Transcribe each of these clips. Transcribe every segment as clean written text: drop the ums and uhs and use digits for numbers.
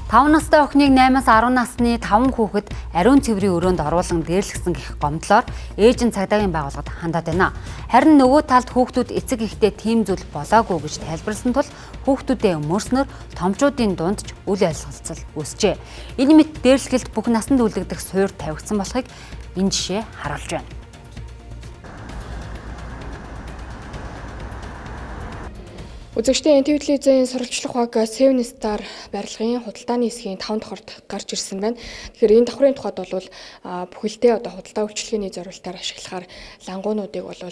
5 настай охиныг 8-аас 10 насны 5 хүүхэд ариун цэврийн өрөөнд оруулан дээрлэгсэн гэх гомдлоор ээж нь цагдаагийн байгууллагад хандаад байна. Харин нөгөө талд хүүхдүүд эцэг ихтэй тийм зүйл болоогүй гэж тайлбарласан тул хүүхдүүдээ мөрснөр томчуудын дунд ч үл ойлголцол үүсжээ. Энэ мэт дээрлэгэлд бүх насанд үлдэгдэх суурь тавигдсан болохыг энэ жишээ харуулж байна. Үзэгчдийн НТV телевизийн сурвалжлах баг Seven Star барилгын худалдааны хэсгийн 5 давхарт гарч ирсэн байна. Тэгэхээр энэ давхрын тухайд бол бүхэлдээ худалдаа үйлчилгээний зорилтоор ашиглахаар лангуунуудыг бол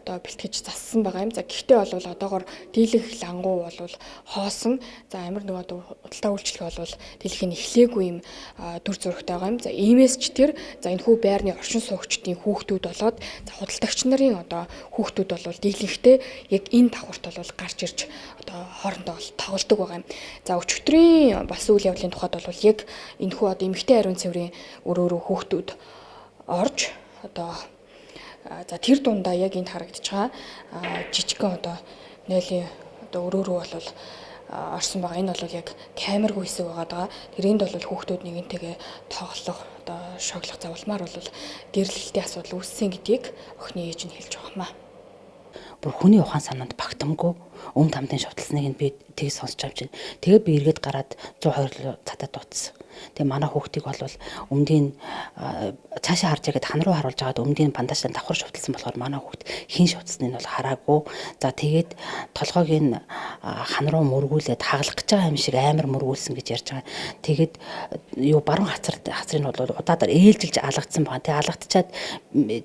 бэлтгэж зассан байгаа юм. За гэхдээ бол одоогоор дийлэх лангуу бол хоосон. За амар худалдаа үйлчилгээ бол дийлэх нь эхлээгүй юм дүр зурагтай байгаа юм. За иймээс ч тэр энэхүү байрны оршин суугчдын хүүхдүүд болоод худалдагч нарын хүүхдүүд бол дийлэхтэй яг энэ давхарт гарч ирж хоорондоо тоглодог байгаа юм. За өчигдрийн бас үйл явдлын тухайд бол яг энэхүү эмэгтэй ариун цэврийн өрөөрөө хүүхдүүд орж тэр дундаа яг энд харагдаж байгаа жижигхэн нойлын өрөөрөө бол орсон байгаа. Энэ бол яг камергүй хэсэг байгаа. Тэрэнд бол хүүхдүүд нэгэнтэйгээ тоглох шоглох завлмаар бол дээрлэлтийн асуудал үүссэн гэдгийг охины ээж нь хэлж байгаа юм аа. Бүр хүний ухаан санаанд багтамгүй тамдын шовтлсныг нь би тгий сонсч авч байна. Тэгээ би эргээд гараад 120 цадад дуудсан. Тэгээ манай хүүхдийг бол өмнөдийн цаашаа харж яагаад хан руу харуулж байгаад өмнөдийн бандажтай давхар шовтлсан болохоор манай хүүхд хин шовтлсныг нь бол хараагүй. За тэгээд толгойг нь хан руу мөргүүлээд хаглах гэж байгаа юм шиг амар мөргүүлсэн гэж ярьж байгаа. Тэгээд баруун хацрын бол удаагаар ээлжилж алгадсан байгаа. Тэгээ алгадчаад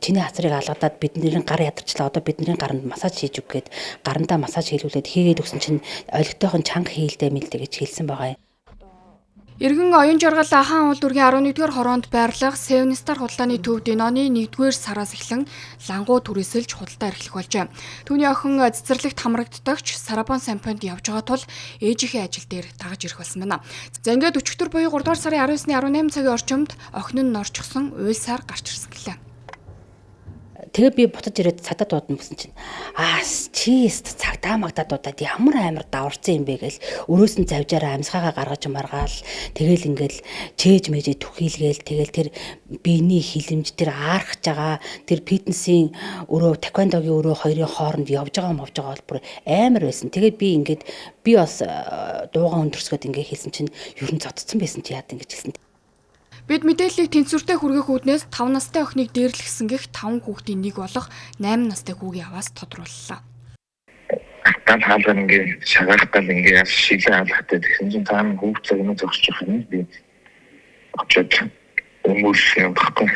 чиний хацрыг алгадаад бидний гар ядарчлаа. Одоо бидний гаранд массаж хийж өггээд гарандаа массаж хийлүүлээд хийгээд өгсөн чинь олигтойхон чанга хийлдэ мэлдэ гэж хэлсэн байгаа юм. Иргэн оюун жаргал хаан улдүргийн 11-р хороонд байрлах Seven Star худалдааны төвд энэ оны 1-р сараас эхлэн лангуу түрээсэлж худалдаа эрхлэх болжээ. Түүний охин цэцэрлэгт хамрагддагч Сарабон сампонд явж байгаа тул ээжийнхээ ажил дээр дагаж ирэх болсон байна. За ингээд өчигдөр буюу 3-р сарын 19-ны 18 цагийн орчимд охин нь норчсон уйлсаар гарч ирсэн гэлээ. Тэгээ би бутаж ирээд цадаа дуудсан гэсэн чинь чи цагдаа магдаа дуудаад ямар амар даварцсан юм бэ гэл өрөөс нь завжаараа амьсгаагаа гаргаж маргаал тэгэл ингээл чээж мэжээ түхийлгээл тэгэл тэр биений хилэмж тэр аархаж байгаа тэр фитнесийн өрөө таквондогийн өрөө хоёрын хооронд явж байгаа бол бүр амар байсан. Тэгээд би бас дуугаа өндөрсгөөд ингээ хэлсэн чинь ер нь цодцсон байсан чи яад ингэж хэлсэн. Бид мэдээллийг тэнцвэртэй хүргэх үүднээс 5 настай охиныг дээрлэхсэн гэх 5 хүүхдийн нэг болох 8 настай хүүгийн аваас тодрууллаа. Тань хаалгаар ингээ шагаалтал ингээ шилэн хаалгатай тэгсэн чинь таан хүүхдтэй юм зогсож байгаа юм би очоод өмөрс юм баггүй.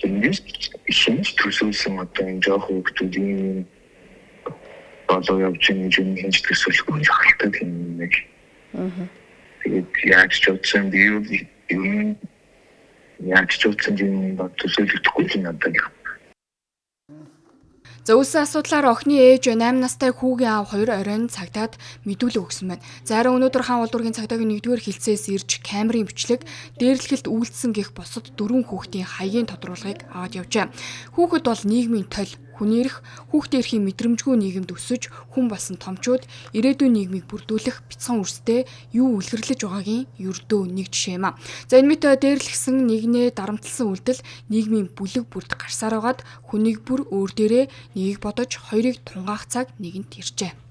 Шинж төсөөлсөн энэ жоох хүүхдүүдийн болоо явж байгаа шинж төсөөлөхгүй хаалгатай юм нэг. Тэгээд яаж ч утсан төсөөлөгдөхгүй юм надад. За үүсэн асуудлаар охины ээж 8 настай хүүгийн аав 2 оройн цагдаад мэдүүлэг өгсөн байна. За харин өнөөдөр хаан улдүргийн цагдаагийн 1-р хилцээс ирж камерын бичлэг дээрлэхэлд үйлдсэн гэх босод 4 хүүхдийн хаягийн тодруулгыг аваад явжээ. Хүүхэд бол нийгмийн тол хүний эрх, хүүхдийн эрхийн мэдрэмжгүй нийгэмд өсөж хүн болсон томчууд ирээдүйн нийгмийг бүрдүүлэх бяцхан үрстэй юу үлгэрлэж байгаагийн ердөө нэг жишээ юм а. За энэ мэт дээрлэгсэн нэгнээ дарамтлсан үйлдэл нийгмийн бүлэг бүрд гарсаар байгаад хүнийг бүр өөр дээрээ нэгийг бодож хоёрыг тунгаах цаг нэгэнт иржээ.